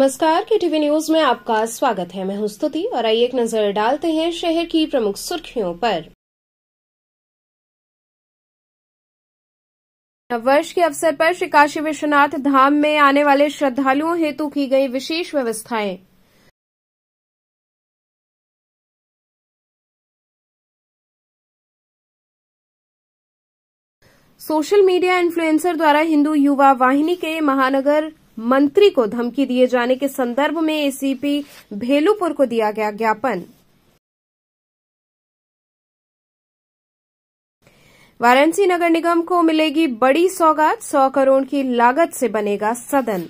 नमस्कार, KTV news में आपका स्वागत है। मैं हूं स्तुति और आइए एक नजर डालते हैं शहर की प्रमुख सुर्खियों पर। नववर्ष के अवसर पर श्री काशी विश्वनाथ धाम में आने वाले श्रद्धालुओं हेतु की गई विशेष व्यवस्थाएं। सोशल मीडिया इन्फ्लुएंसर द्वारा हिंदू युवा वाहिनी के महानगर मंत्री को धमकी दिए जाने के संदर्भ में एसीपी भेलूपुर को दिया गया ज्ञापन। वाराणसी नगर निगम को मिलेगी बड़ी सौगात, 100 करोड़ की लागत से बनेगा सदन।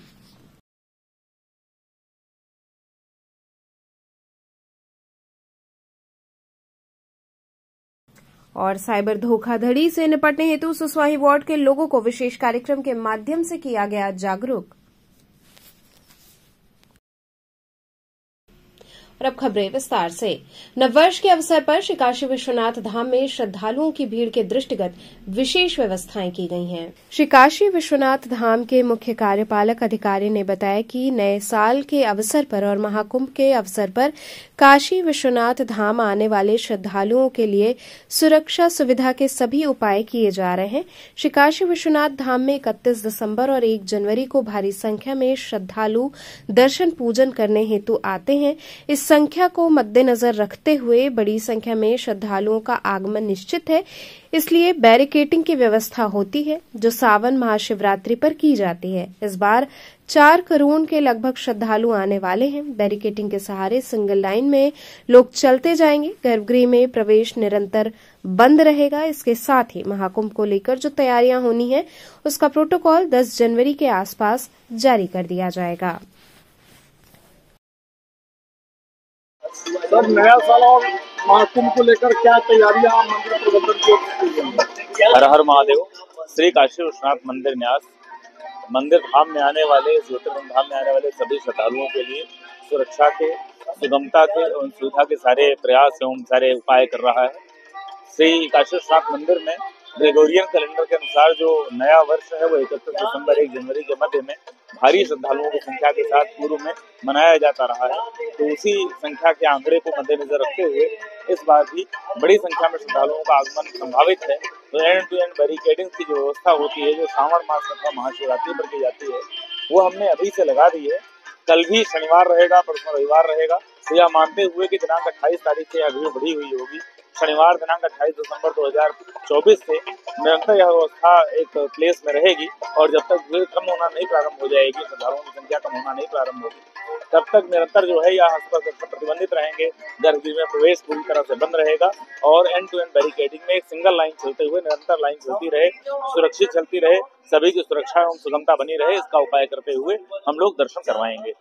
और साइबर धोखाधड़ी से निपटने हेतु सुसवाही वार्ड के लोगों को विशेष कार्यक्रम के माध्यम से किया गया जागरूक। और अब खबरें विस्तार से। नववर्ष के अवसर पर श्री काशी विश्वनाथ धाम में श्रद्धालुओं की भीड़ के दृष्टिगत विशेष व्यवस्थाएं की गई हैं। श्री काशी विश्वनाथ धाम के मुख्य कार्यपालक अधिकारी ने बताया कि नए साल के अवसर पर और महाकुंभ के अवसर पर काशी विश्वनाथ धाम आने वाले श्रद्धालुओं के लिए सुरक्षा सुविधा के सभी उपाय किए जा रहे हैं। श्री काशी विश्वनाथ धाम में 31 दिसंबर और 1 जनवरी को भारी संख्या में श्रद्धालु दर्शन पूजन करने हेतु आते हैं। इस संख्या को मद्देनजर रखते हुए बड़ी संख्या में श्रद्धालुओं का आगमन निश्चित है, इसलिए बैरिकेडिंग की व्यवस्था होती है जो सावन महाशिवरात्रि पर की जाती है। इस बार 4 करोड़ के लगभग श्रद्धालु आने वाले हैं। बैरिकेडिंग के सहारे सिंगल लाइन में लोग चलते जाएंगे। गर्भगृह में प्रवेश निरंतर बंद रहेगा। इसके साथ ही महाकुंभ को लेकर जो तैयारियां होनी है उसका प्रोटोकॉल 10 जनवरी के आसपास जारी कर दिया जाएगा। सर, नया साल और महाकुंभ को लेकर क्या तैयारियां मंदिर प्रबंधन की? हर हर महादेव। श्री काशी विश्वनाथ मंदिर न्यास मंदिर धाम में आने वाले, ज्योतिर्लिंग धाम में आने वाले सभी श्रद्धालुओं के लिए सुरक्षा के, सुगमता के और सुविधा के सारे प्रयास एवं सारे उपाय कर रहा है। श्री काशी विश्वनाथ मंदिर में ग्रेगोरियन कैलेंडर के अनुसार जो नया वर्ष है वो 31 दिसंबर 1 जनवरी के मध्य में भारी श्रद्धालुओं की संख्या के साथ पूर्व में मनाया जाता रहा है। तो उसी संख्या के आंकड़े को मद्देनजर रखते हुए इस बार भी बड़ी संख्या में श्रद्धालुओं का आगमन संभावित है। तो एंड टू एंड बैरिकेडिंग की जो व्यवस्था होती है, जो श्रावण मास अथवा महाशिवरात्रि पर की जाती है, वो हमने अभी से लगा दी है। कल भी शनिवार रहेगा, परसों रविवार रहेगा। तो यह मानते हुए कि दिनांक 28 तारीख से भीड़ बढ़ी हुई होगी, शनिवार दिनांक 28 दिसंबर 2024 से निरंतर यह व्यवस्था एक प्लेस में रहेगी। और जब तक भीड़ कम होना नहीं प्रारंभ हो जाएगी, श्रद्धालुओं की संख्या कम होना नहीं प्रारंभ होगी, तब तक निरंतर जो है यह हस्तक्षेप प्रतिबंधित रहेंगे। गर्भगृह में प्रवेश पूरी तरह से बंद रहेगा और एंड टू एंड बैरिकेडिंग में एक सिंगल लाइन चलते हुए निरंतर लाइन चलती रहे, सुरक्षित चलती रहे, सभी की सुरक्षा एवं सुगमता बनी रहे, इसका उपाय करते हुए हम लोग दर्शन करवाएंगे।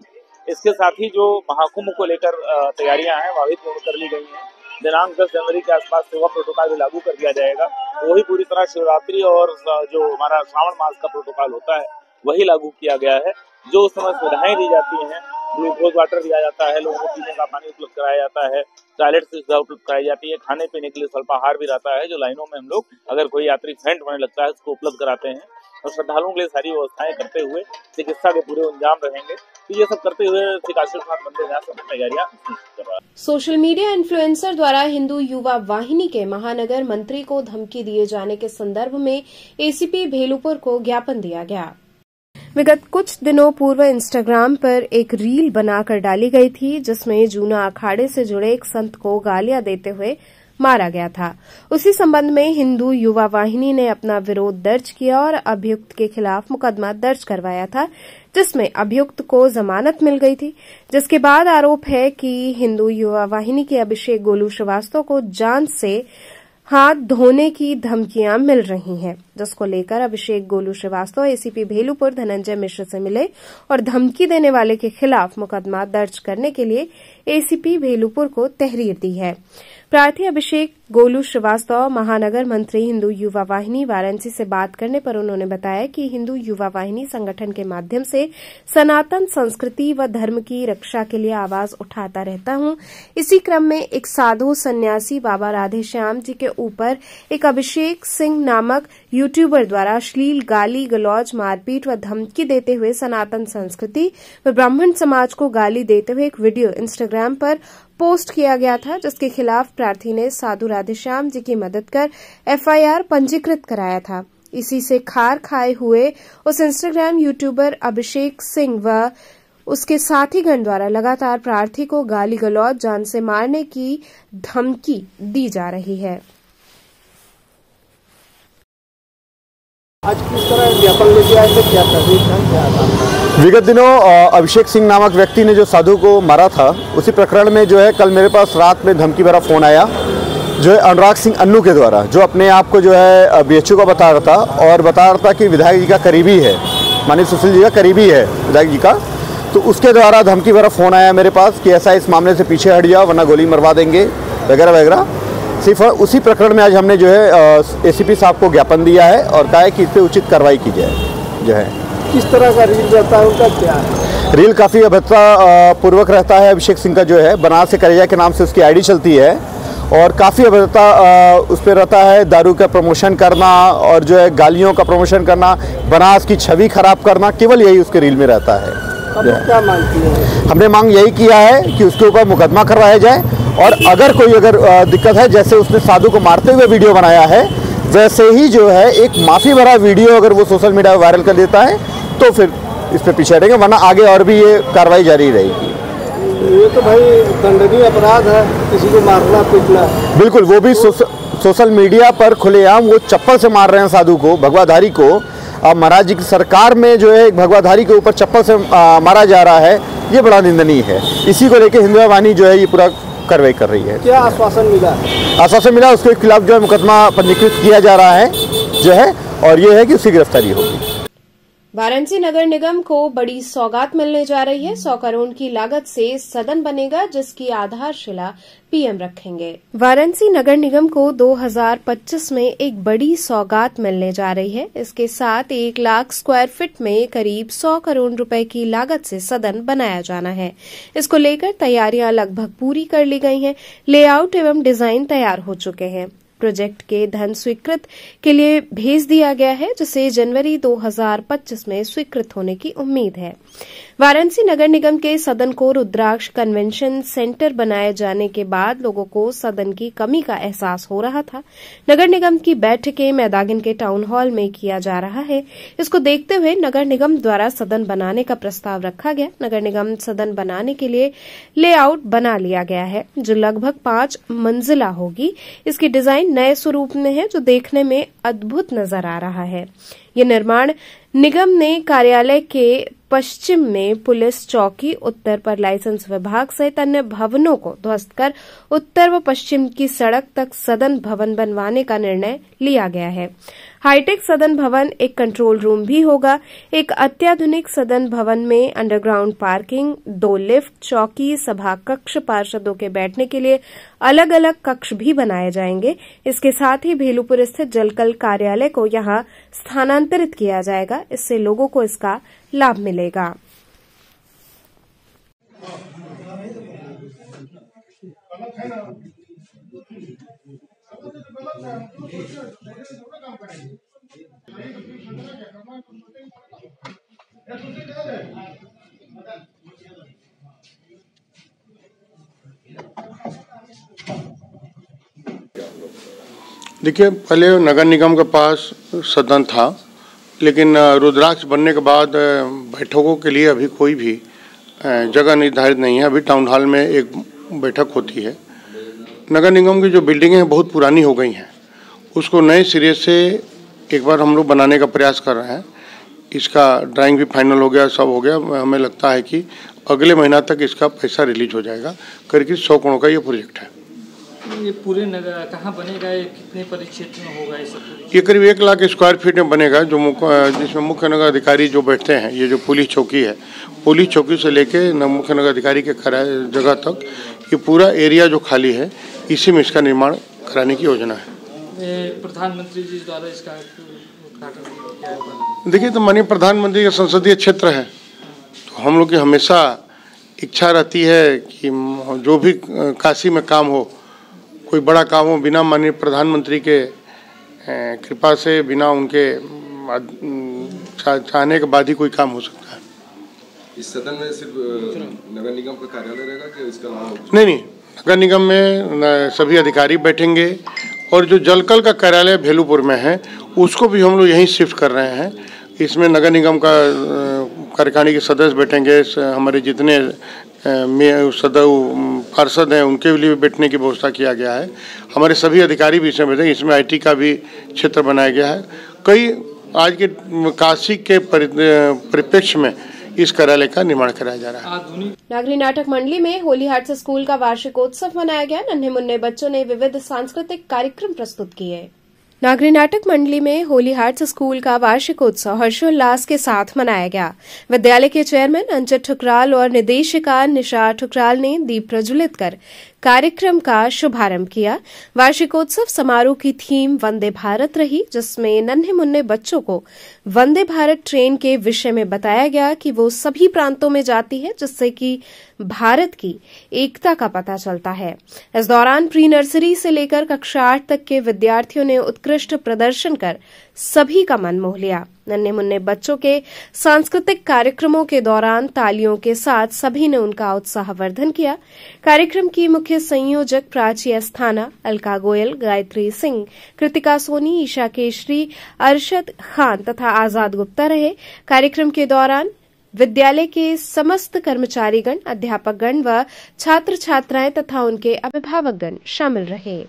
इसके साथ ही जो महाकुंभ को लेकर तैयारियां हैं वह भी पूर्ण कर ली गई हैं। दिनांक 10 जनवरी के आसपास सेवा प्रोटोकॉल भी लागू कर दिया जाएगा। वही पूरी तरह शिवरात्रि और जो हमारा श्रावण मास का प्रोटोकॉल होता है वही लागू किया गया है। जो उस समय सुविधाएं दी जाती हैं, ग्लूकोज वाटर दिया जाता है, लोगों को पीने का पानी उपलब्ध कराया जाता है, टॉयलेट की सुविधा उपलब्ध कराई जाती है, खाने पीने के लिए स्वल्पाहार भी रहता है जो लाइनों में हम लोग अगर कोई यात्री फेंट होने लगता है उसको उपलब्ध कराते हैं। और श्रद्धालुओं के लिए सारी व्यवस्थाएं करते हुए चिकित्सा के पूरे अंजाम रहेंगे। तो ये सब करते हुए श्री काशी विश्वनाथ मंदिर न्यास अपनी तैयारियां कर रहा है। सोशल मीडिया इन्फ्लुएंसर द्वारा हिंदू युवा वाहिनी के महानगर मंत्री को धमकी दिए जाने के संदर्भ में एसीपी भेलूपुर को ज्ञापन दिया गया। विगत कुछ दिनों पूर्व इंस्टाग्राम पर एक रील बनाकर डाली गई थी जिसमें जूना अखाड़े से जुड़े एक संत को गालियां देते हुए मारा गया था। उसी संबंध में हिंदू युवा वाहिनी ने अपना विरोध दर्ज किया और अभियुक्त के खिलाफ मुकदमा दर्ज करवाया था, जिसमें अभियुक्त को जमानत मिल गई थी। जिसके बाद आरोप है कि हिंदू युवा वाहिनी के अभिषेक गोलू श्रीवास्तव को जान से हाथ धोने की धमकियां मिल रही हैं, जिसको लेकर अभिषेक गोलू श्रीवास्तव एसीपी भेलूपुर धनंजय मिश्र से मिले और धमकी देने वाले के खिलाफ मुकदमा दर्ज करने के लिए एसीपी भेलूपुर को तहरीर दी है। प्रार्थी अभिषेक गोलू श्रीवास्तव महानगर मंत्री हिंदू युवा वाहिनी वाराणसी से बात करने पर उन्होंने बताया कि हिंदू युवा वाहिनी संगठन के माध्यम से सनातन संस्कृति व धर्म की रक्षा के लिए आवाज उठाता रहता हूं। इसी क्रम में एक साधु सन्यासी बाबा राधेश्याम जी के ऊपर एक अभिषेक सिंह नामक यूट्यूबर द्वारा अश्लील गाली गलौज मारपीट व धमकी देते हुए सनातन संस्कृति व ब्राह्मण समाज को गाली देते हुए एक वीडियो इंस्टाग्राम पर पोस्ट किया गया था, जिसके खिलाफ प्रार्थी ने साधु राधेश्याम जी की मदद कर एफआईआर पंजीकृत कराया था। इसी से खार खाए हुए उस इंस्टाग्राम यूट्यूबर अभिषेक सिंह व उसके साथीगण द्वारा लगातार प्रार्थी को गाली गलौज जान से मारने की धमकी दी जा रही है। आज किस तरह ज्ञापन लेके आए थे, क्या था? विगत दिनों अभिषेक सिंह नामक व्यक्ति ने जो साधु को मारा था, उसी प्रकरण में जो है कल मेरे पास रात में धमकी भरा फोन आया जो है अनुराग सिंह अन्नू के द्वारा, जो अपने आप को जो है बीएचओ का बता रहा था और बता रहा था कि विधायक जी का करीबी है, माननीय सुशील जी का करीबी है विधायक जी का। तो उसके द्वारा धमकी भरा फोन आया मेरे पास कि ऐसा इस मामले से पीछे हट जाओ वरना गोली मरवा देंगे वगैरह वगैरह। सिर्फ उसी प्रकरण में आज हमने जो है एसीपी साहब को ज्ञापन दिया है और कहा है कि इस पर उचित कार्रवाई की जाए। जो है किस तरह का रील रहता है उनका, क्या है? रील काफ़ी अभद्रता पूर्वक रहता है। अभिषेक सिंह का जो है बनारस से करेजा के नाम से उसकी आईडी चलती है और काफ़ी अभद्रता उस पर रहता है। दारू का प्रमोशन करना और जो है गालियों का प्रमोशन करना, बनारस की छवि खराब करना, केवल यही उसके रील में रहता है। क्या मांग की है? हमने मांग यही किया है कि उसके ऊपर मुकदमा करवाया जाए और अगर कोई दिक्कत है, जैसे उसने साधु को मारते हुए वीडियो बनाया है वैसे ही जो है एक माफ़ी भरा वीडियो अगर वो सोशल मीडिया पर वायरल कर देता है तो फिर इस पर पीछे हटेंगे, वरना आगे और भी ये कार्रवाई जारी रहेगी। ये तो भाई दंडनीय अपराध है, किसी को मारना पीटना। बिल्कुल, वो भी सोशल मीडिया पर खुलेआम वो चप्पल से मार रहे हैं साधु को, भगवाधारी को। अब महाराज जी की सरकार में जो है भगवाधारी के ऊपर चप्पल से मारा जा रहा है, ये बड़ा निंदनीय है। इसी को लेकर हिंदू वाहिनी जो है ये पूरा कार्रवाई कर रही है। क्या आश्वासन मिला? आश्वासन मिला, उसके खिलाफ जो है मुकदमा पंजीकृत किया जा रहा है जो है, और ये है कि उसकी गिरफ्तारी होगी। वाराणसी नगर निगम को बड़ी सौगात मिलने जा रही है। 100 करोड़ की लागत से सदन बनेगा, जिसकी आधारशिला पीएम रखेंगे। वाराणसी नगर निगम को 2025 में एक बड़ी सौगात मिलने जा रही है। इसके साथ 1 लाख स्क्वायर फीट में करीब 100 करोड़ रुपए की लागत से सदन बनाया जाना है। इसको लेकर तैयारियां लगभग पूरी कर ली गई हैं। लेआउट एवं डिजाइन तैयार हो चुके हैं। प्रोजेक्ट के धन स्वीकृत के लिए भेज दिया गया है, जिसे जनवरी 2025 में स्वीकृत होने की उम्मीद है। वाराणसी नगर निगम के सदन को रुद्राक्ष कन्वेंशन सेंटर बनाए जाने के बाद लोगों को सदन की कमी का एहसास हो रहा था। नगर निगम की बैठकें मैदागिन के टाउन हॉल में किया जा रहा है। इसको देखते हुए नगर निगम द्वारा सदन बनाने का प्रस्ताव रखा गया। नगर निगम सदन बनाने के लिए लेआउट बना लिया गया है, जो लगभग 5 मंजिला होगी। इसकी डिजाइन नए स्वरूप में है, जो देखने में अद्भुत नजर आ रहा है। ये निर्माण निगम ने कार्यालय के पश्चिम में पुलिस चौकी, उत्तर पर लाइसेंस विभाग सहित अन्य भवनों को ध्वस्त कर उत्तर व पश्चिम की सड़क तक सदन भवन बनवाने का निर्णय लिया गया है। हाईटेक सदन भवन एक कंट्रोल रूम भी होगा। एक अत्याधुनिक सदन भवन में अंडरग्राउंड पार्किंग, 2 लिफ्ट, चौकी, सभा कक्ष, पार्षदों के बैठने के लिए अलग अलग कक्ष भी बनाए जाएंगे। इसके साथ ही भेलूपुर स्थित जलकल कार्यालय को यहां स्थानांतरित किया जाएगा। इससे लोगों को इसका लाभ मिलेगा। देखिए, पहले नगर निगम के पास सदन था, लेकिन रुद्राक्ष बनने के बाद बैठकों के लिए अभी कोई भी जगह निर्धारित नहीं है। अभी टाउन हॉल में एक बैठक होती है। नगर निगम की जो बिल्डिंगें हैं बहुत पुरानी हो गई हैं, उसको नए सिरे से एक बार हम लोग बनाने का प्रयास कर रहे हैं। इसका ड्राइंग भी फाइनल हो गया, सब हो गया। हमें लगता है कि अगले महीना तक इसका पैसा रिलीज हो जाएगा। करीब 100 करोड़ का ये प्रोजेक्ट है। ये पूरे नगर कहाँ बनेगा, ये कितने परिक्षेत्र में होगा? ये करीब 1 लाख स्क्वायर फीट में बनेगा, जो जिसमें मुख्य नगर अधिकारी जो बैठते हैं, ये जो पुलिस चौकी है, पुलिस चौकी से लेके मुख्य नगर अधिकारी के जगह तक ये पूरा एरिया जो खाली है, इसी में इसका निर्माण कराने की योजना है। प्रधानमंत्री जी द्वारा इसका देखिए, तो माननीय प्रधानमंत्री का संसदीय क्षेत्र है, तो हम लोग की हमेशा इच्छा रहती है कि जो भी काशी में काम हो, कोई बड़ा काम हो, बिना माननीय प्रधानमंत्री के कृपा से, बिना उनके चाहने के बाद ही कोई काम हो सकता है। इस सदन में सिर्फ नगर निगम का कार्यालय रहेगा कि इसका नाम? नहीं, नगर निगम में सभी अधिकारी बैठेंगे, और जो जलकल का कार्यालय भेलूपुर में है उसको भी हम लोग यहीं शिफ्ट कर रहे हैं। इसमें नगर निगम का कार्यकारिणी के सदस्य बैठेंगे, हमारे जितने पार्षद हैं उनके लिए बैठने की व्यवस्था किया गया है। हमारे सभी अधिकारी भी इसमें बैठेंगे। इसमें IT का भी क्षेत्र बनाया गया है। कई आज के काशी के परिप्रेक्ष्य में इस कार्यालय का निर्माण कराया जा रहा है। नागरी नाटक मंडली में होली हार्ट्स स्कूल का वार्षिकोत्सव मनाया गया। नन्हे मुन्ने बच्चों ने विविध सांस्कृतिक कार्यक्रम प्रस्तुत किए। नागरी नाटक मंडली में होली हार्ट्स स्कूल का वार्षिकोत्सव हर्षोल्लास के साथ मनाया गया। विद्यालय के चेयरमैन अंजट ठुकराल और निदेशिका निशा ठुकराल ने दीप प्रज्वलित कर कार्यक्रम का शुभारंभ किया। वार्षिकोत्सव समारोह की थीम वंदे भारत रही, जिसमें नन्हे मुन्ने बच्चों को वंदे भारत ट्रेन के विषय में बताया गया कि वो सभी प्रांतों में जाती है, जिससे कि भारत की एकता का पता चलता है। इस दौरान प्री नर्सरी से लेकर कक्षा 8 तक के विद्यार्थियों ने उत्कृष्ट प्रदर्शन कर सभी का मन मोह लिया। नन्हे मुन्ने बच्चों के सांस्कृतिक कार्यक्रमों के दौरान तालियों के साथ सभी ने उनका उत्साहवर्धन किया। कार्यक्रम की मुख्य संयोजक प्राची अस्थाना, अलका गोयल, गायत्री सिंह, कृतिका सोनी, ईशा केशरी, अरशद खान तथा आजाद गुप्ता रहे। कार्यक्रम के दौरान विद्यालय के समस्त कर्मचारीगण, अध्यापकगण व छात्र छात्राएं तथा उनके अभिभावकगण शामिल रहे।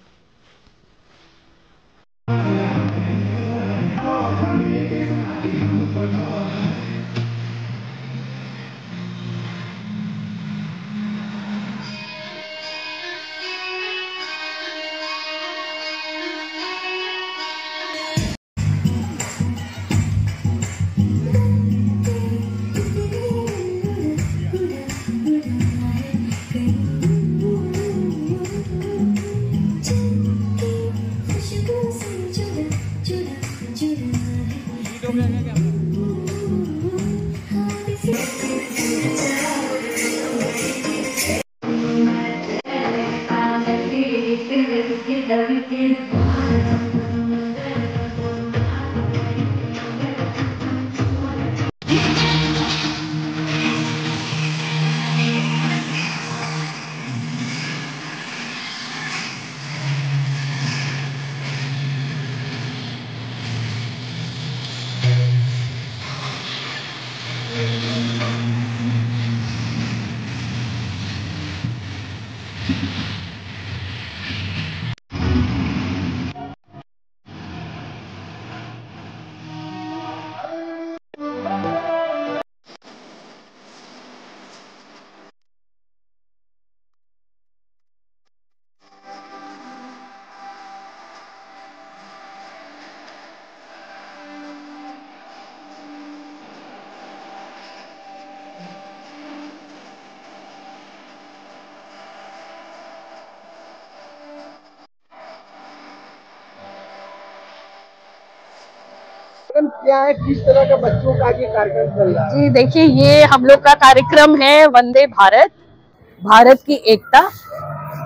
क्या है, किस तरह का बच्चों का ये कार्यक्रम चल रहा है? जी देखिए, ये हम लोग का कार्यक्रम है वंदे भारत, भारत की एकता,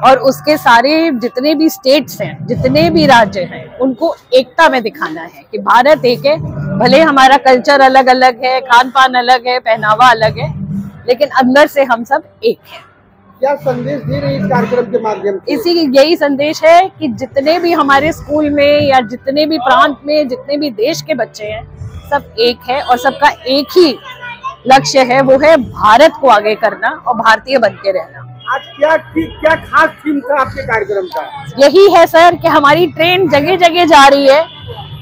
और उसके सारे जितने भी स्टेट्स हैं, जितने भी राज्य हैं, उनको एकता में दिखाना है कि भारत एक है। भले हमारा कल्चर अलग अलग है, खान पान अलग है, पहनावा अलग है, लेकिन अंदर से हम सब एक हैं। क्या संदेश दे रही है इस कार्यक्रम के माध्यम से? इसी यही संदेश है कि जितने भी हमारे स्कूल में या जितने भी प्रांत में जितने भी देश के बच्चे हैं, सब एक है और सबका एक ही लक्ष्य है, वो है भारत को आगे करना और भारतीय बन के रहना। आज क्या खास थीम था आपके कार्यक्रम का? यही है सर कि हमारी ट्रेन जगह जगह जा रही है,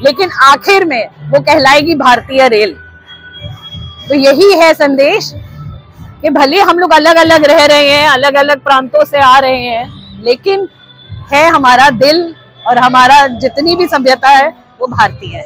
लेकिन आखिर में वो कहलाएगी भारतीय रेल। तो यही है संदेश कि भले हम लोग अलग अलग रह रहे हैं, अलग अलग प्रांतों से आ रहे हैं, लेकिन है हमारा दिल और हमारा जितनी भी सभ्यता है वो भारतीय है।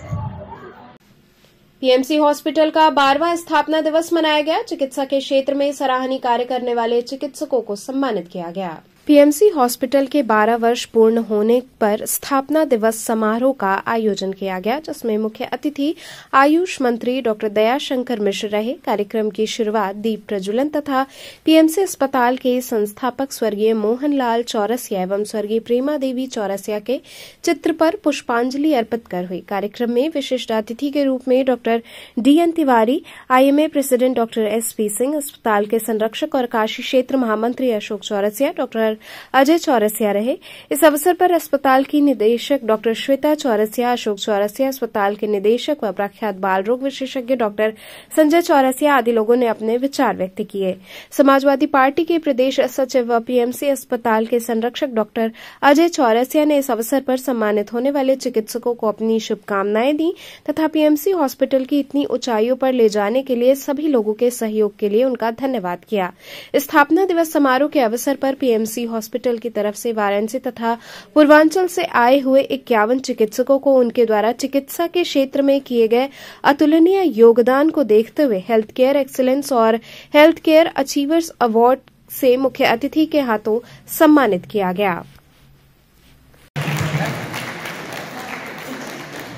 पीएमसी हॉस्पिटल का 12वां स्थापना दिवस मनाया गया। चिकित्सा के क्षेत्र में सराहनीय कार्य करने वाले चिकित्सकों को सम्मानित किया गया। पीएमसी हॉस्पिटल के 12 वर्ष पूर्ण होने पर स्थापना दिवस समारोह का आयोजन किया गया, जिसमें मुख्य अतिथि आयुष मंत्री डॉक्टर दयाशंकर मिश्र रहे। कार्यक्रम की शुरुआत दीप प्रज्वलन तथा पीएमसी अस्पताल के संस्थापक स्वर्गीय मोहनलाल चौरसिया एवं स्वर्गीय प्रेमा देवी चौरसिया के चित्र पर पुष्पांजलि अर्पित कर हुई। कार्यक्रम में विशिष्ट अतिथि के रूप में doctor DN Tiwari, IMA president doctor SP Singh, अस्पताल के संरक्षक और काशी क्षेत्र महामंत्री अशोक चौरसिया, डॉक्टर अजय चौरसिया रहे। इस अवसर पर अस्पताल की निदेशक डॉक्टर श्वेता चौरसिया, अशोक चौरसिया, अस्पताल के निदेशक व प्रख्यात बाल रोग विशेषज्ञ डॉक्टर संजय चौरसिया आदि लोगों ने अपने विचार व्यक्त किए। समाजवादी पार्टी के प्रदेश सचिव व पीएमसी अस्पताल के संरक्षक डॉक्टर अजय चौरसिया ने इस अवसर पर सम्मानित होने वाले चिकित्सकों को अपनी शुभकामनाएं दी तथा पीएमसी हॉस्पिटल की इतनी ऊंचाइयों पर ले जाने के लिए सभी लोगों के सहयोग के लिए उनका धन्यवाद किया। स्थापना दिवस समारोह के अवसर पर पीएमसी हॉस्पिटल की तरफ से वाराणसी तथा पूर्वांचल से आए हुए 51 चिकित्सकों को उनके द्वारा चिकित्सा के क्षेत्र में किए गए अतुलनीय योगदान को देखते हुए हेल्थ केयर एक्सीलेंस और हेल्थ केयर अचीवर्स अवार्ड से मुख्य अतिथि के हाथों सम्मानित किया गया।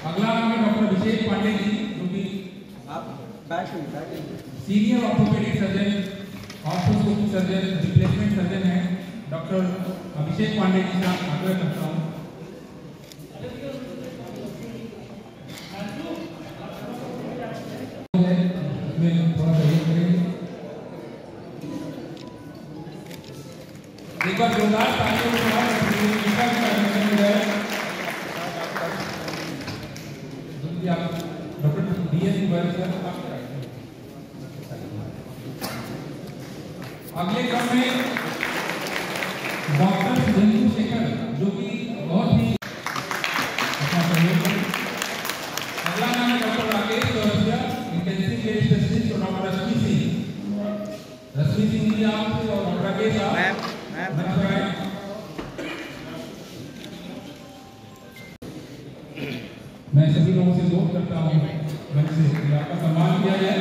अगला डॉक्टर अभिषेक पांडे जी, जो कि senior orthopedic surgeon, arthroscopic surgeon, replacement surgeon है। डॉक्टर अभिषेक पांडे जी का आग्रह करता हूँ। एक बार जोरदार तालियों के साथ डॉक्टर डीएन तिवारी सर, अगले क्रम में डॉक्टर जंतु शेखर, जो कि बहुत ही अच्छा सहयोग है। अगला नाम है doctor Rakesh Chaurasia, intensive care specialist, और डॉक्टर रश्मि सिंह जी आप और डॉक्टर राकेश आप मैं सभी लोगों से अनुरोध करता हूँ मंच से कि आपका सम्मान किया जाए।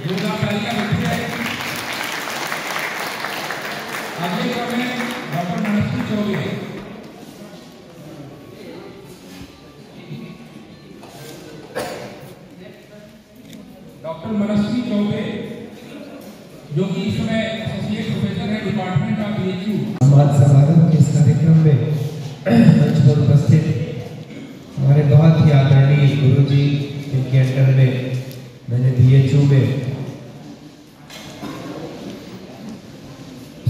योगदान तालिका बैठी है। आगे क्रम में डॉक्टर मनस्वी चौबे, डॉक्टर मनस्वी चौबे, जो कि इस समय एसोसिएट प्रोफेसर है डिपार्टमेंट ऑफ बीएचयू। समाज समागम के इस कार्यक्रम में मंच पर उपस्थित हमारे बहुत ही आदरणीय गुरु जी, जिनके अंडर में मैंने बीएचयू में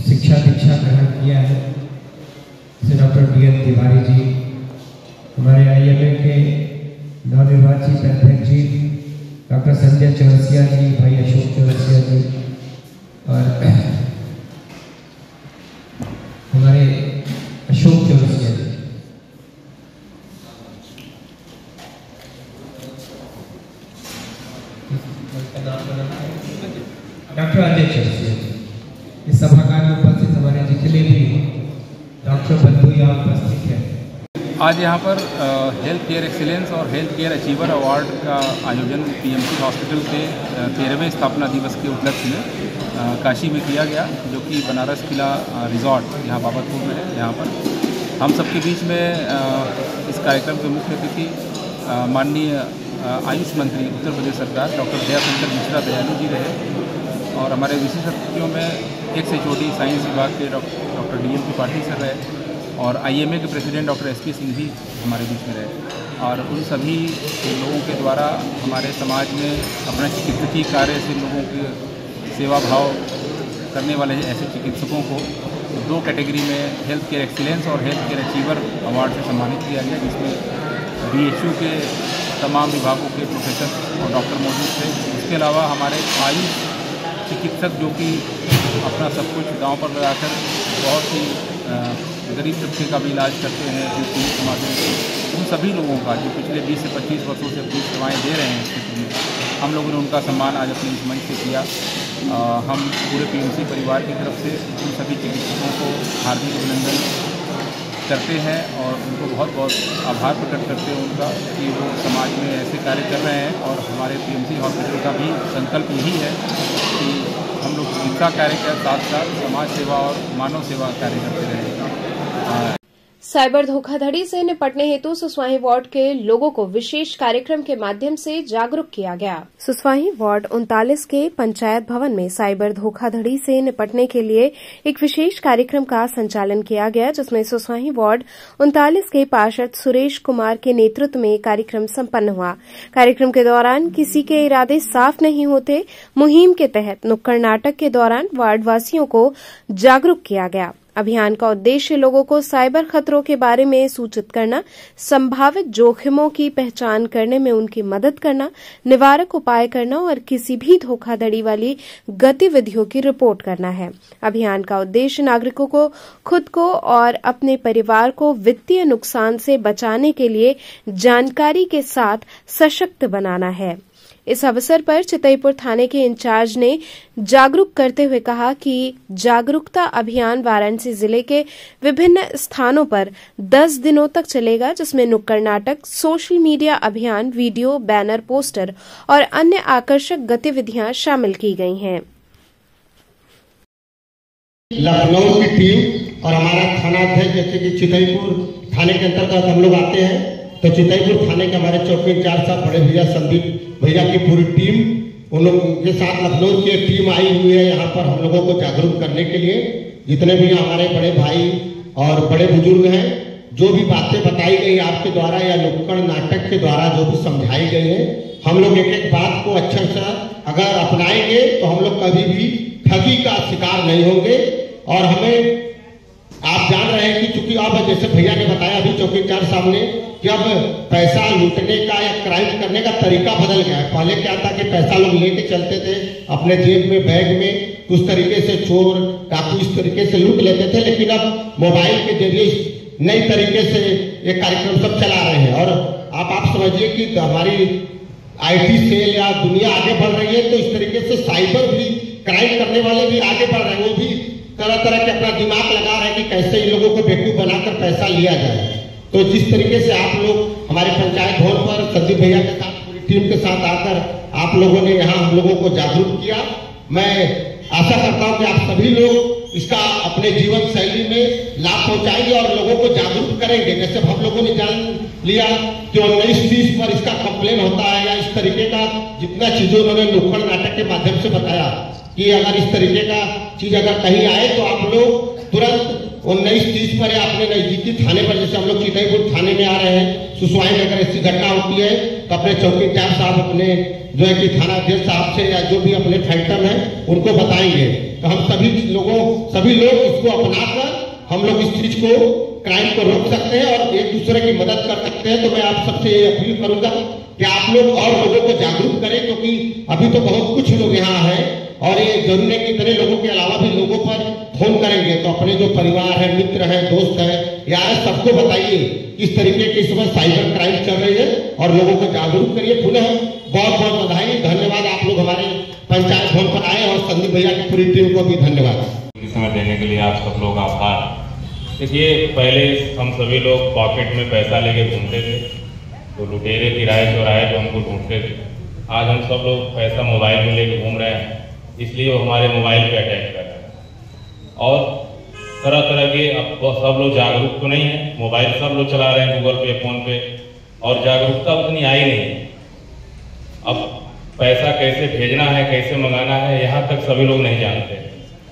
शिक्षा दीक्षा ग्रहण किया है, जैसे डॉक्टर डीएन तिवारी जी, हमारे आईएमए के नवनिर्वाचित अध्यक्ष जी डॉक्टर संजय चौरसिया जी, भाई अशोक चौरसिया जी, और हमारे अशोक चौरसिया जी, डॉक्टर अजय चौरसिया जी, इस सभागार में उपस्थित हमारे जितने भी डॉक्टर बंधु यहाँ उपस्थित हैं। आज यहाँ पर हेल्थ केयर एक्सीलेंस और हेल्थ केयर अचीवर अवार्ड का आयोजन पीएमसी हॉस्पिटल के 13वें स्थापना दिवस के उपलक्ष्य में काशी में किया गया, जो कि बनारस किला रिजॉर्ट यहाँ बाबतपुर में है। यहाँ पर हम सबके बीच में इस कार्यक्रम के मुख्य अतिथि माननीय आयुष मंत्री उत्तर प्रदेश सरकार डॉक्टर दयाशंकर मिश्रा दयालु जी रहे, और हमारे विशेष अतिथियों में एक से छोटी साइंस विभाग के डॉक्टर डीएन त्रिपाठी सर रहे, और आईएमए के प्रेसिडेंट डॉक्टर एसपी सिंह भी हमारे बीच में रहे। और उन सभी लोगों के द्वारा हमारे समाज में अपने चिकित्सकीय कार्य से लोगों के सेवा भाव करने वाले ऐसे चिकित्सकों को 2 कैटेगरी में हेल्थ केयर एक्सीलेंस और हेल्थ केयर अचीवर अवार्ड से सम्मानित किया गया, जिसमें बीएचयू के तमाम विभागों के प्रोफेसर और डॉक्टर मौजूद थे। इसके अलावा हमारे आयुष चिकित्सक, जो कि अपना सब कुछ गांव पर लगाकर बहुत ही गरीब तबके का भी इलाज करते हैं के माध्यम से, उन सभी लोगों का जो पिछले 20 से 25 वर्षों से अपनी सेवाएँ दे रहे हैं इस क्षेत्र में, हम लोगों ने उनका सम्मान आज अपने इस मंच से किया। हम पूरे पीएमसी परिवार की तरफ से उन सभी चिकित्सकों को हार्दिक अभिनंदन करते हैं और उनको बहुत बहुत आभार प्रकट करते हैं उनका कि वो समाज में ऐसे कार्य कर रहे हैं। और हमारे पीएमसी हॉस्पिटल का भी संकल्प यही है कि हम लोग चिकित्सा कार्य के साथ साथ समाज सेवा और मानव सेवा कार्य करते रहें। साइबर धोखाधड़ी से निपटने हेतु सुसवाही वार्ड के लोगों को विशेष कार्यक्रम के माध्यम से जागरूक किया गया। सुसवाही वार्ड 39 के पंचायत भवन में साइबर धोखाधड़ी से निपटने के लिए एक विशेष कार्यक्रम का संचालन किया गया, जिसमें सुसवाही वार्ड 39 के पार्षद सुरेश कुमार के नेतृत्व में कार्यक्रम संपन्न हुआ। कार्यक्रम के दौरान किसी के इरादे साफ नहीं होते मुहिम के तहत नुक्कड़ नाटक के दौरान वार्डवासियों को जागरूक किया गया। अभियान का उद्देश्य लोगों को साइबर खतरों के बारे में सूचित करना, संभावित जोखिमों की पहचान करने में उनकी मदद करना, निवारक उपाय करना और किसी भी धोखाधड़ी वाली गतिविधियों की रिपोर्ट करना है। अभियान का उद्देश्य नागरिकों को खुद को और अपने परिवार को वित्तीय नुकसान से बचाने के लिए जानकारी के साथ सशक्त बनाना है। इस अवसर पर चितईपुर थाने के इंचार्ज ने जागरूक करते हुए कहा कि जागरूकता अभियान वाराणसी जिले के विभिन्न स्थानों पर 10 दिनों तक चलेगा, जिसमें नुक्कड़ नाटक, सोशल मीडिया अभियान, वीडियो, बैनर, पोस्टर और अन्य आकर्षक गतिविधियां शामिल की गई हैं। लखनऊ की टीम और हमारा थाना अध्यक्ष, जैसे कि चितईपुर थाने के अंतर्गत हम लोग आते हैं, तो चितईपुर थाने के हमारे चौकी इंचार्ज साहब बड़े भैया संदीप भैया की पूरी टीम उन लोगों के साथ लखनऊ की एक टीम आई हुई है यहाँ पर हम लोगों को जागरूक करने के लिए। जितने भी हमारे बड़े भाई और बड़े बुजुर्ग हैं, जो भी बातें बताई गई आपके द्वारा या नुक्कड़ नाटक के द्वारा जो भी समझाई गई है, हम लोग एक एक बात को अच्छा सा अगर अपनाएंगे तो हम लोग कभी भी ठगी का शिकार नहीं होंगे। और हमें आप जान रहे हैं कि चूंकि अब जैसे भैया ने बताया अभी चौकी इंचार्ज साहब ने कि अब पैसा लूटने का या क्राइम करने का तरीका बदल गया है। पहले क्या था कि पैसा लोग लेके चलते थे अपने जेब में, बैग में, कुछ तरीके से चोर डाकू इस तरीके से लूट लेते थे। लेकिन अब मोबाइल के जरिए नई तरीके से ये कार्यक्रम सब चला रहे हैं। और आप समझिए कि हमारी IT सेल या दुनिया आगे बढ़ रही है, तो इस तरीके से साइबर भी क्राइम करने वाले भी आगे बढ़ रहे हैं। वो भी तरह तरह के अपना दिमाग लगा रहे हैं कि कैसे इन लोगों को बेवकूफ बनाकर पैसा लिया जाए। तो जिस तरीके से आप लोग हमारे पंचायत भवन पर संदीप भैया के साथ पूरी टीम के साथ आकर आप लोगों ने यहाँ हम लोगों को जागरूक किया, मैं आशा करता हूँ कि आप सभी लोग इसका अपने जीवन शैली में लाभ पहुंचाएंगे और लोगों को जागरूक करेंगे। जैसे हम लोगों ने जान लिया कि 19-30 पर इसका कंप्लेन होता है, या इस तरीके का जितना चीजों उन्होंने नुक्कड़ नाटक के माध्यम से बताया कि अगर इस तरीके का चीज अगर कहीं आए तो आप लोग तुरंत 19-30 पर अपने नजदीकी थाने पर, जैसे हम लोग चितईपुर थाने में आ रहे हैं, सुसवाई में अगर ऐसी घटना होती है तो अपने चौकी इंचार्ज साहब अपने जो है कि थाना अध्यक्ष साहब से या जो भी अपने फैक्टम है उनको बताएंगे। तो हम सभी लोग इसको अपनाकर हम लोग इस चीज को क्राइम को रोक सकते हैं और एक दूसरे की मदद कर सकते हैं। तो मैं आप सबसे ये अपील करूंगा कि आप लोग और लोगों को जागरूक करें, क्योंकि अभी तो बहुत कुछ लोग यहाँ हैं और ये जरूरी है कि इतने लोगों के अलावा भी लोगों पर फोन करेंगे तो अपने जो परिवार है, मित्र है, दोस्त है, यार सबको बताइए इस तरीके की इस समय साइबर क्राइम चल रही है और लोगों को जागरूक करिए। पुनः बहुत बहुत बधाई, धन्यवाद। आप लोग हमारे पंचायत भवन पर आए और संदीप भैया की पूरी टीम को भी धन्यवाद। समय देने के लिए आप सब लोग आभार। देखिए, पहले हम सभी लोग पॉकेट में पैसा लेके घूमते थे, तो लुटेरे किराए चौराहे जो हमको ढूंढते थे। आज हम सब लोग पैसा मोबाइल में लेके घूम रहे हैं, इसलिए वो हमारे मोबाइल पे अटैक कर रहे हैं। और तरह तरह के, अब सब लोग जागरूक तो नहीं है, मोबाइल सब लोग चला रहे हैं, गूगल पे, फोन पे, और जागरूकता उतनी आई नहीं। अब पैसा कैसे भेजना है, कैसे मंगाना है, यहाँ तक सभी लोग नहीं जानते।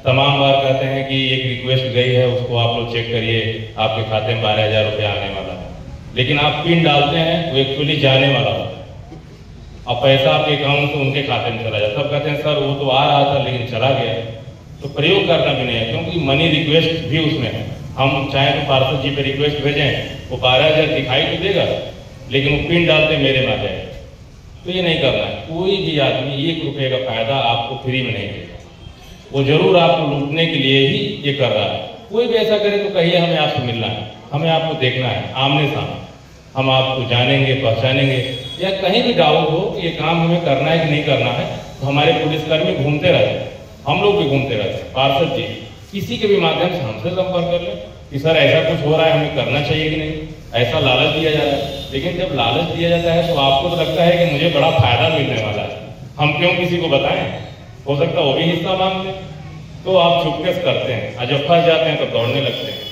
तमाम बार कहते हैं कि एक रिक्वेस्ट गई है, उसको आप लोग चेक करिए, आपके खाते में 12,000 रुपये आने वाला है। लेकिन आप पिन डालते हैं वो एक्चुअली जाने वाला होता है, अब पैसा आपके अकाउंट से उनके खाते में चला जाता है। सब कहते हैं सर वो तो आ रहा था लेकिन चला गया। तो प्रयोग करना भी नहीं है, क्योंकि मनी रिक्वेस्ट भी उसमें है। हम चाहे तो पार्षद जी पे रिक्वेस्ट भेजें, वो 12,000 दिखाई तो देगा, लेकिन वो पिन डालते मेरे में आ जाएगा। तो ये नहीं करना है। कोई भी आदमी 1 रुपये का फायदा आपको फ्री में नहीं देगा, वो जरूर आपको लूटने के लिए ही ये कर रहा है। कोई भी ऐसा करे तो कहिए हमें आपसे मिलना है, हमें आपको देखना है आमने सामने, हम आपको जानेंगे, पहचानेंगे। या कहीं भी डाउट हो कि ये काम हमें करना है कि नहीं करना है, तो हमारे पुलिसकर्मी घूमते रहते हैं, हम लोग भी घूमते रहते हैं, पार्षद जी किसी के भी माध्यम से हमसे संपर्क कर ले कि सर ऐसा कुछ हो रहा है, हमें करना चाहिए कि नहीं, ऐसा लालच दिया जा रहा है। लेकिन जब लालच दिया जाता है तो आपको तो लगता है कि मुझे बड़ा फायदा मिलने वाला है, हम क्यों किसी को बताएं, हो सकता है वो भी हिस्सा मांग ले, तो आप चुपके से करते हैं, और जब फंस जाते हैं तो दौड़ने लगते हैं।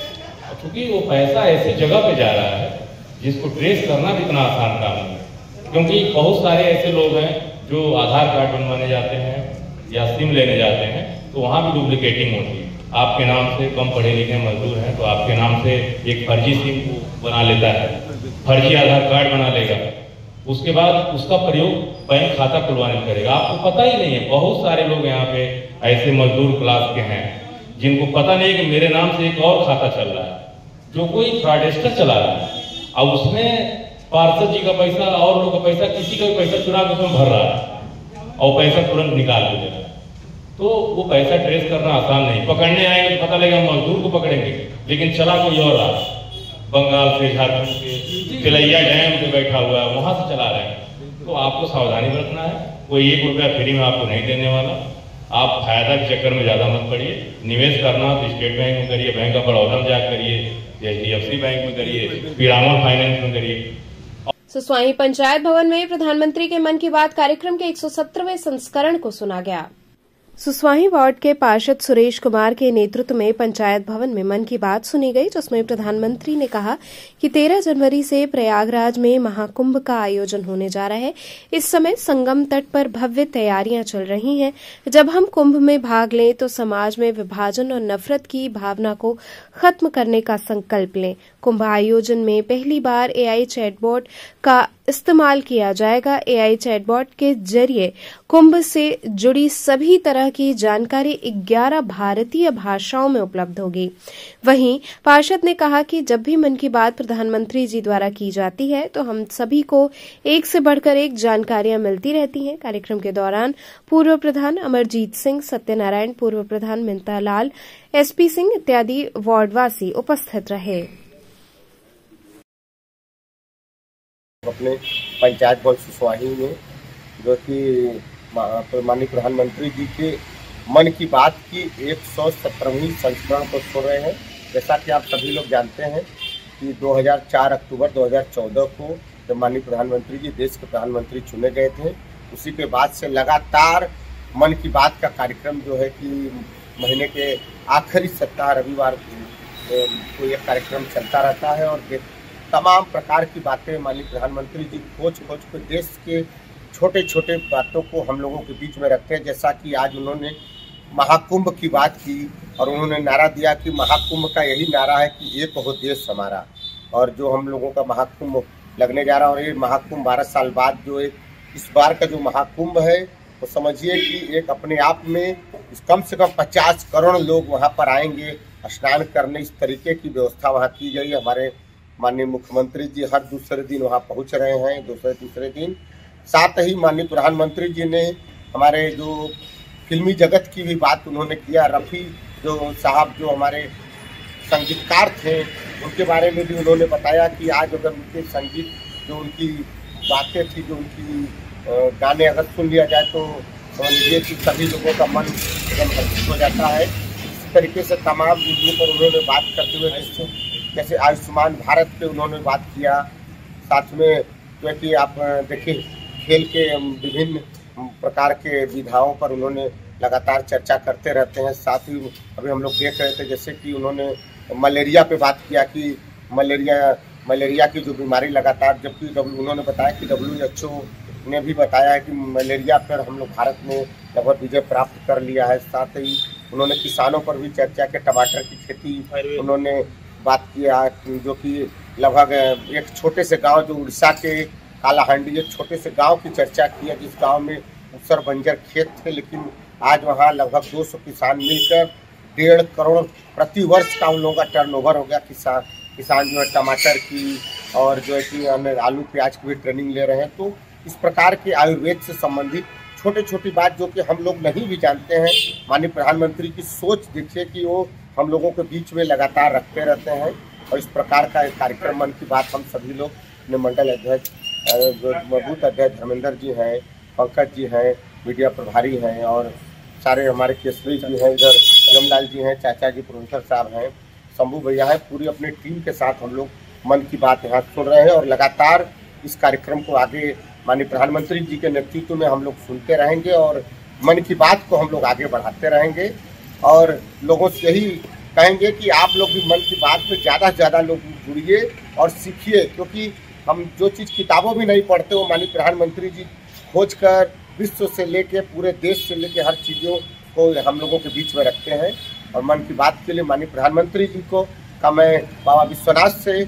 क्योंकि वो पैसा ऐसी जगह पे जा रहा है जिसको ट्रेस करना भी इतना आसान काम नहीं है। क्योंकि बहुत सारे ऐसे लोग हैं जो आधार कार्ड बनवाने जाते हैं या सिम लेने जाते हैं, तो वहाँ भी डुप्लीकेटिंग होती है। आपके नाम से कम पढ़े लिखे मजदूर हैं तो आपके नाम से एक फर्जी सिम बना लेता है, फर्जी आधार कार्ड बना लेगा, उसके बाद उसका प्रयोग बैंक खाता खुलवाने में करेगा। आपको पता ही नहीं है, बहुत सारे लोग यहाँ पे ऐसे मजदूर क्लास के हैं जिनको पता नहीं कि मेरे नाम से एक और खाता चल रहा है जो कोई फ्रॉडस्टर चला रहा है, और उसमें पार्षद जी का पैसा और लोग का पैसा, किसी का भी पैसा चुरा के उसमें भर रहा है और पैसा तुरंत निकाल दे रहा है। तो वो पैसा ट्रेस करना आसान नहीं, पकड़ने आएंगे तो पता लगेगा मजदूर को पकड़ेंगे, लेकिन चला कोई और रहा, बंगाल से, झारखंड से, तिलैया डैम पे बैठा हुआ है, वहां से चला रहा है। तो आपको सावधानी बरतना है, कोई 1 रुपया फ्री में आपको नहीं देने वाला। आप फायदा के चक्कर में ज्यादा मत पड़िए। निवेश करना तो स्टेट बैंक में करिए, बैंक ऑफ बड़ौदा में जाकर करिए, HDFC बैंक में करिए, पीरामल फाइनेंस में करिए। सुसवाही पंचायत भवन में प्रधानमंत्री के मन की बात कार्यक्रम के 117वें संस्करण को सुना गया। सुसवाही वार्ड के पार्षद सुरेश कुमार के नेतृत्व में पंचायत भवन में मन की बात सुनी गई, जिसमें प्रधानमंत्री ने कहा कि 13 जनवरी से प्रयागराज में महाकुंभ का आयोजन होने जा रहा है। इस समय संगम तट पर भव्य तैयारियां चल रही हैं। जब हम कुंभ में भाग लें तो समाज में विभाजन और नफरत की भावना को खत्म करने का संकल्प लें। कुंभ आयोजन में पहली बार AI चैटबॉट का इस्तेमाल किया जाएगा। AI चैटबॉट के जरिए कुंभ से जुड़ी सभी तरह की जानकारी 11 भारतीय भाषाओं में उपलब्ध होगी। वहीं पार्षद ने कहा कि जब भी मन की बात प्रधानमंत्री जी द्वारा की जाती है तो हम सभी को एक से बढ़कर एक जानकारियां मिलती रहती हैं। कार्यक्रम के दौरान पूर्व प्रधान अमरजीत सिंह, सत्यनारायण, पूर्व प्रधान मिंता लाल, SP सिंह इत्यादि वार्डवासी उपस्थित रहे। अपने पंचायत भवन सुसवाही में जो कि माननीय प्रधानमंत्री जी के मन की बात की 117वीं संस्करण को सुन रहे हैं। जैसा कि आप सभी लोग जानते हैं कि 4 अक्टूबर 2014 को जब माननीय प्रधानमंत्री जी देश के प्रधानमंत्री चुने गए थे, उसी के बाद से लगातार मन की बात का कार्यक्रम जो है कि महीने के आखिरी सप्ताह रविवार को यह कार्यक्रम चलता रहता है और तमाम प्रकार की बातें माननीय प्रधानमंत्री जी खोज के देश के छोटे छोटे बातों को हम लोगों के बीच में रखते हैं। जैसा कि आज उन्होंने महाकुंभ की बात की और उन्होंने नारा दिया कि महाकुंभ का यही नारा है कि एक हो देश हमारा, और जो हम लोगों का महाकुंभ लगने जा रहा है। और ये महाकुंभ 12 साल बाद जो इस बार का जो महाकुंभ है वो समझिए कि एक अपने आप में कम से कम 50 करोड़ लोग वहाँ पर आएंगे स्नान करने। इस तरीके की व्यवस्था वहाँ की गई। हमारे माननीय मुख्यमंत्री जी हर दूसरे दिन वहाँ पहुँच रहे हैं, दूसरे तीसरे दिन। साथ ही माननीय प्रधानमंत्री जी ने हमारे जो फिल्मी जगत की भी बात उन्होंने किया। रफ़ी जो साहब जो हमारे संगीतकार थे उनके बारे में भी उन्होंने बताया कि आज अगर उनके संगीत जो उनकी बातें थी, जो उनकी गाने अगर सुन लिया जाए तो समझ लीजिए कि सभी लोगों का मन एकदम हर्षित हो जाता है। इस तरीके से तमाम चीज़ों पर उन्होंने बात करते हुए जैसे आयुष्मान भारत पे उन्होंने बात किया। साथ में जो है कि आप देखिए खेल के विभिन्न प्रकार के विधाओं पर उन्होंने लगातार चर्चा करते रहते हैं। साथ ही अभी हम लोग देख रहे थे जैसे कि उन्होंने मलेरिया पे बात किया कि मलेरिया की जो बीमारी लगातार, जबकि उन्होंने बताया कि WHO ने भी बताया है कि मलेरिया पर हम लोग भारत में लगभग विजय प्राप्त कर लिया है। साथ ही उन्होंने किसानों पर भी चर्चा की, टमाटर की खेती उन्होंने बात किया, जो कि लगभग एक छोटे से गांव जो उड़ीसा के कालाहांडी, एक छोटे से गांव की चर्चा की है जिस गांव में ऊसर बंजर खेत थे, लेकिन आज वहां लगभग 200 किसान मिलकर 1.5 करोड़ प्रति वर्ष का उन लोगों का टर्नओवर हो गया। किसान जो है टमाटर की और जो है कि आलू प्याज की भी ट्रेनिंग ले रहे हैं। तो इस प्रकार के आयुर्वेद से संबंधित छोटी छोटी बात जो कि हम लोग नहीं भी जानते हैं, माननीय प्रधानमंत्री की सोच देखिए कि वो हम लोगों के बीच में लगातार रखते रहते हैं। और इस प्रकार का एक कार्यक्रम मन की बात हम सभी लोग अपने मंडल अध्यक्ष मजबूत अध्यक्ष धर्मेंद्र जी हैं, पंकज जी हैं, मीडिया प्रभारी हैं और सारे हमारे केसरी जी हैं, इधर यमलाल जी हैं, चाचा जी प्रोफेसर साहब हैं, शंभू भैया हैं, पूरी अपनी टीम के साथ हम लोग मन की बात यहाँ सुन रहे हैं और लगातार इस कार्यक्रम को आगे माननीय प्रधानमंत्री जी के नेतृत्व में हम लोग सुनते रहेंगे और मन की बात को हम लोग आगे बढ़ाते रहेंगे और लोगों से यही कहेंगे कि आप लोग भी मन की बात में ज़्यादा से ज़्यादा लोग जुड़िए और सीखिए, क्योंकि हम जो चीज़ किताबों में नहीं पढ़ते वो माननीय प्रधानमंत्री जी खोज कर विश्व से लेके पूरे देश से लेके हर चीज़ों को हम लोगों के बीच में रखते हैं। और मन की बात के लिए माननीय प्रधानमंत्री जी को का मैं बाबा विश्वनाथ से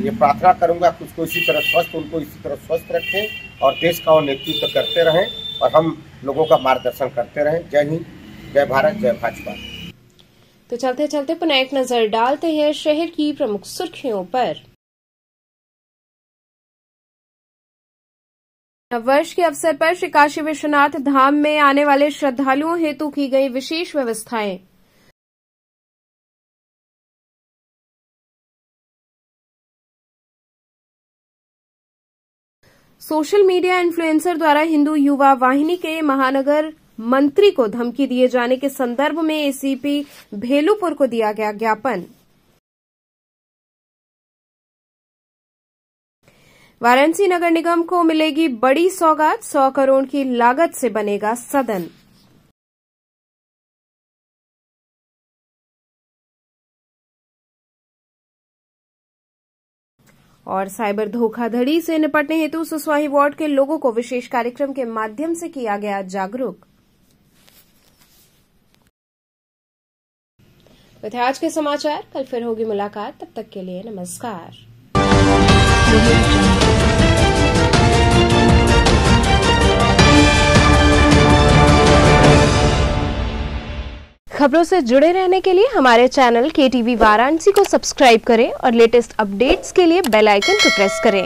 ये प्रार्थना करूंगा कि उसको इसी तरह स्वस्थ रखें और देश का वो नेतृत्व करते रहें और हम लोगों का मार्गदर्शन करते रहें। जय हिंद, जय भारत, जय भाजपा। तो चलते चलते पुनः एक नजर डालते हैं शहर की प्रमुख सुर्खियों पर। नववर्ष के अवसर पर श्री काशी विश्वनाथ धाम में आने वाले श्रद्धालुओं हेतु की गई विशेष व्यवस्थाएं। सोशल मीडिया इन्फ्लुएंसर द्वारा हिंदू युवा वाहिनी के महानगर मंत्री को धमकी दिए जाने के संदर्भ में एसीपी भेलूपुर को दिया गया ज्ञापन। वाराणसी नगर निगम को मिलेगी बड़ी सौगात, 100 करोड़ की लागत से बनेगा सदन। और साइबर धोखाधड़ी से निपटने हेतु सुसवाही वार्ड के लोगों को विशेष कार्यक्रम के माध्यम से किया गया जागरूक। तो आज के समाचार, कल फिर होगी मुलाकात, तब तक के लिए नमस्कार। खबरों से जुड़े रहने के लिए हमारे चैनल KTV वाराणसी को सब्सक्राइब करें और लेटेस्ट अपडेट्स के लिए बेल आइकन को प्रेस करें।